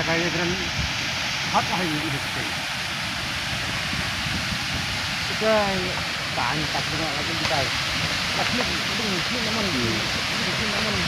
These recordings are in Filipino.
kayak dengan hati ini industri. Kita tak dengan lagi kita. Tapi itu mungkin namun belum.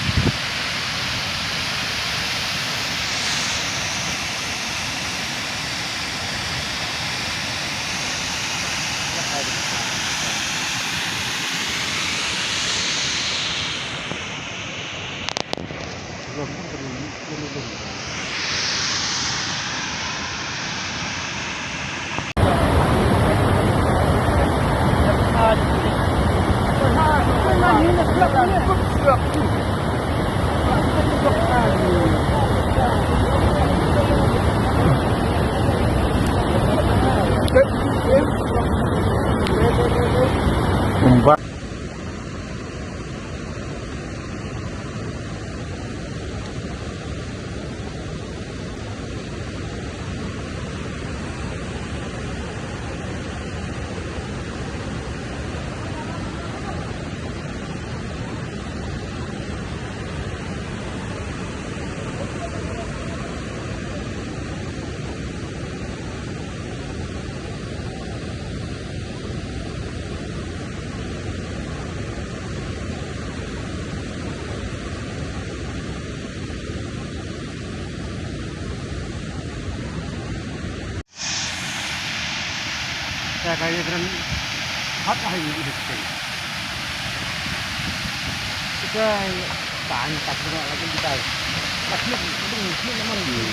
Umbar. Kayak dengan hati ini industri. Kita tak dengan lagi kita. Tapi itu mungkin namun belum.